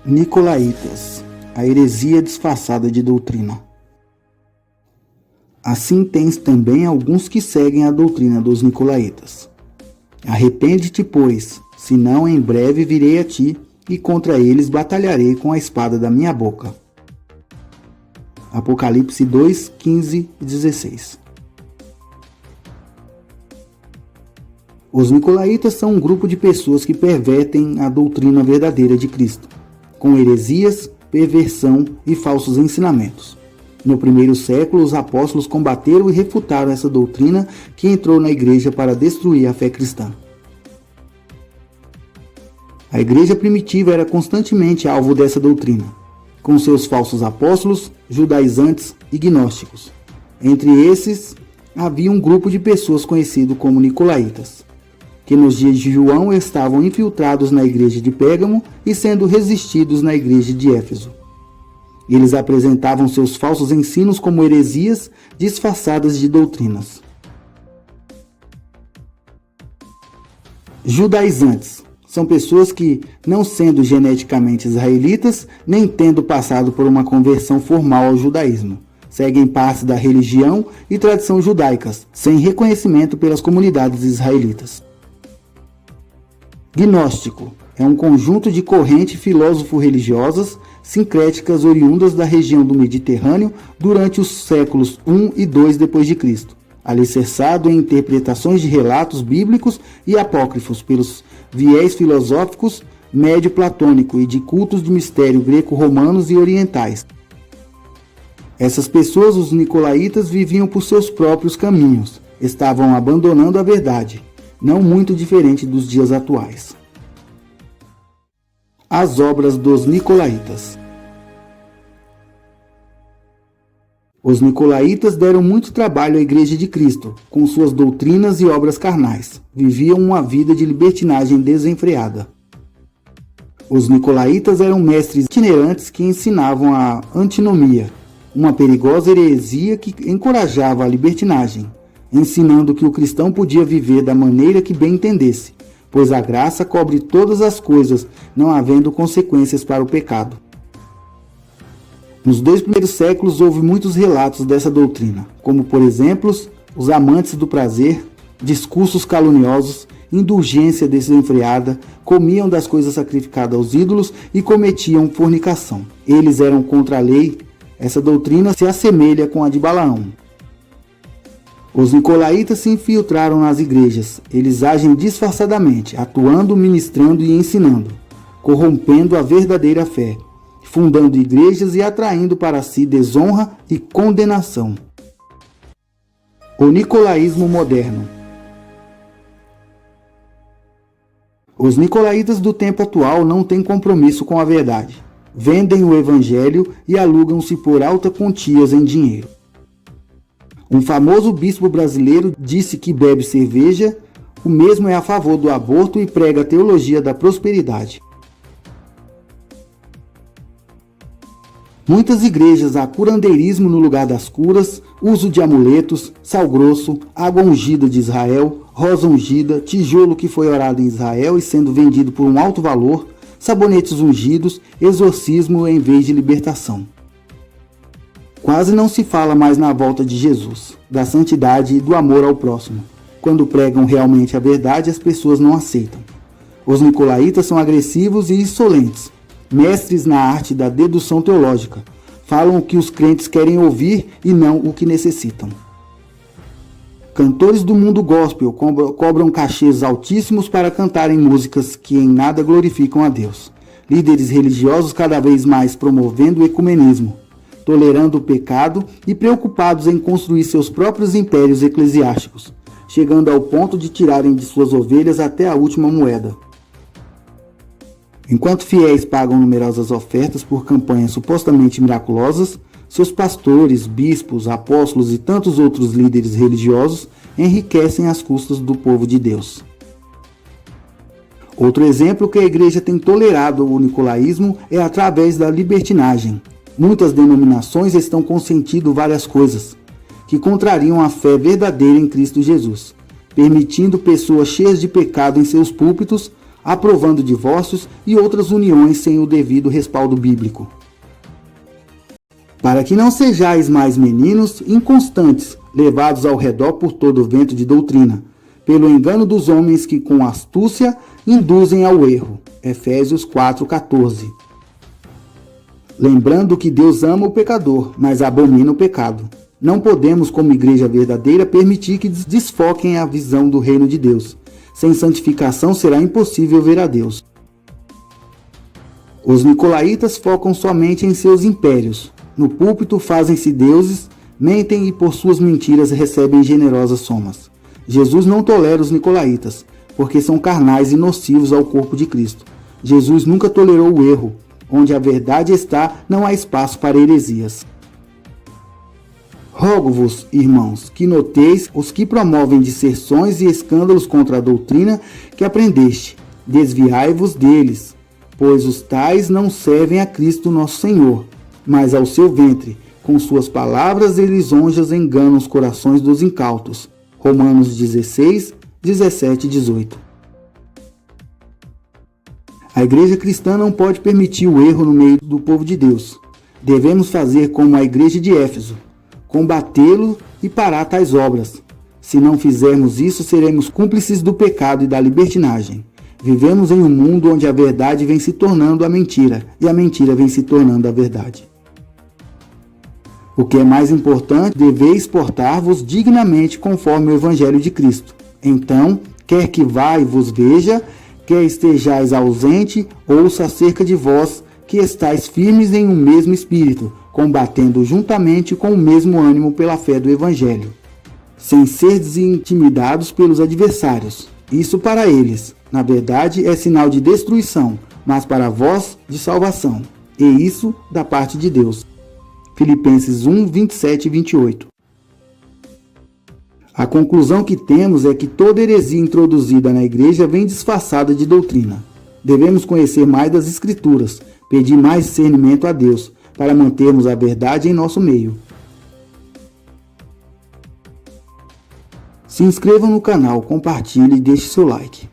Nicolaítas, a heresia disfarçada de doutrina. Assim tens também alguns que seguem a doutrina dos Nicolaítas. Arrepende-te, pois, senão em breve virei a ti, e contra eles batalharei com a espada da minha boca. Apocalipse 2, 15 e 16. Os Nicolaítas são um grupo de pessoas que pervertem a doutrina verdadeira de Cristo, com heresias, perversão e falsos ensinamentos. No primeiro século, os apóstolos combateram e refutaram essa doutrina que entrou na igreja para destruir a fé cristã. A igreja primitiva era constantemente alvo dessa doutrina, com seus falsos apóstolos, judaizantes e gnósticos. Entre esses, havia um grupo de pessoas conhecido como Nicolaítas, que nos dias de João estavam infiltrados na igreja de Pérgamo e sendo resistidos na igreja de Éfeso. Eles apresentavam seus falsos ensinos como heresias disfarçadas de doutrinas. Judaizantes são pessoas que, não sendo geneticamente israelitas, nem tendo passado por uma conversão formal ao judaísmo, seguem parte da religião e tradição judaicas, sem reconhecimento pelas comunidades israelitas. Gnóstico é um conjunto de correntes filósofo-religiosas sincréticas oriundas da região do Mediterrâneo durante os séculos I e II d.C., alicerçado em interpretações de relatos bíblicos e apócrifos pelos viés filosóficos médio-platônico e de cultos de mistério greco-romanos e orientais. Essas pessoas, os Nicolaítas, viviam por seus próprios caminhos, estavam abandonando a verdade, não muito diferente dos dias atuais. As obras dos Nicolaítas. Os Nicolaítas deram muito trabalho à Igreja de Cristo, com suas doutrinas e obras carnais. Viviam uma vida de libertinagem desenfreada. Os Nicolaítas eram mestres itinerantes que ensinavam a antinomia, uma perigosa heresia que encorajava a libertinagem, ensinando que o cristão podia viver da maneira que bem entendesse, pois a graça cobre todas as coisas, não havendo consequências para o pecado. Nos 2 primeiros séculos houve muitos relatos dessa doutrina, como por exemplo, os amantes do prazer, discursos caluniosos, indulgência desenfreada, comiam das coisas sacrificadas aos ídolos e cometiam fornicação. Eles eram contra a lei. Essa doutrina se assemelha com a de Balaão. Os Nicolaítas se infiltraram nas igrejas. Eles agem disfarçadamente, atuando, ministrando e ensinando, corrompendo a verdadeira fé, fundando igrejas e atraindo para si desonra e condenação. O Nicolaísmo moderno. Os Nicolaítas do tempo atual não têm compromisso com a verdade. Vendem o evangelho e alugam-se por alta quantias em dinheiro. Um famoso bispo brasileiro disse que bebe cerveja, o mesmo é a favor do aborto e prega a teologia da prosperidade. Muitas igrejas há curandeirismo no lugar das curas, uso de amuletos, sal grosso, água ungida de Israel, rosa ungida, tijolo que foi orado em Israel e sendo vendido por um alto valor, sabonetes ungidos, exorcismo em vez de libertação. Quase não se fala mais na volta de Jesus, da santidade e do amor ao próximo. Quando pregam realmente a verdade, as pessoas não aceitam. Os Nicolaítas são agressivos e insolentes, mestres na arte da dedução teológica. Falam o que os crentes querem ouvir e não o que necessitam. Cantores do mundo gospel cobram cachês altíssimos para cantarem músicas que em nada glorificam a Deus. Líderes religiosos cada vez mais promovendo o ecumenismo, tolerando o pecado e preocupados em construir seus próprios impérios eclesiásticos, chegando ao ponto de tirarem de suas ovelhas até a última moeda. Enquanto fiéis pagam numerosas ofertas por campanhas supostamente miraculosas, seus pastores, bispos, apóstolos e tantos outros líderes religiosos enriquecem às custas do povo de Deus. Outro exemplo que a igreja tem tolerado o nicolaísmo é através da libertinagem. Muitas denominações estão consentindo várias coisas que contrariam a fé verdadeira em Cristo Jesus, permitindo pessoas cheias de pecado em seus púlpitos, aprovando divórcios e outras uniões sem o devido respaldo bíblico. Para que não sejais mais meninos inconstantes, levados ao redor por todo vento de doutrina, pelo engano dos homens que com astúcia induzem ao erro. Efésios 4,14. Lembrando que Deus ama o pecador, mas abomina o pecado. Não podemos, como igreja verdadeira, permitir que desfoquem a visão do reino de Deus. Sem santificação será impossível ver a Deus. Os nicolaítas focam somente em seus impérios. No púlpito fazem-se deuses, mentem e por suas mentiras recebem generosas somas. Jesus não tolera os nicolaítas, porque são carnais e nocivos ao corpo de Cristo. Jesus nunca tolerou o erro. Onde a verdade está, não há espaço para heresias. Rogo-vos, irmãos, que noteis os que promovem disserções e escândalos contra a doutrina que aprendeste. Desviai-vos deles, pois os tais não servem a Cristo nosso Senhor, mas ao seu ventre. Com suas palavras e lisonjas enganam os corações dos incautos. Romanos 16, 17 e 18. A igreja cristã não pode permitir o erro no meio do povo de Deus. Devemos fazer como a igreja de Éfeso, combatê-lo e parar tais obras. Se não fizermos isso, seremos cúmplices do pecado e da libertinagem. Vivemos em um mundo onde a verdade vem se tornando a mentira e a mentira vem se tornando a verdade. O que é mais importante, deveis portar-vos dignamente conforme o Evangelho de Cristo. Então, quer que vá e vos veja, quer estejais ausente, ouça acerca de vós, que estáis firmes em um mesmo espírito, combatendo juntamente com o mesmo ânimo pela fé do Evangelho, sem serdes intimidados pelos adversários. Isso para eles, na verdade, é sinal de destruição, mas para vós, de salvação. E isso da parte de Deus. Filipenses 1, 27 e 28. A conclusão que temos é que toda heresia introduzida na igreja vem disfarçada de doutrina. Devemos conhecer mais das Escrituras, pedir mais discernimento a Deus, para mantermos a verdade em nosso meio. Se inscreva no canal, compartilhe e deixe seu like.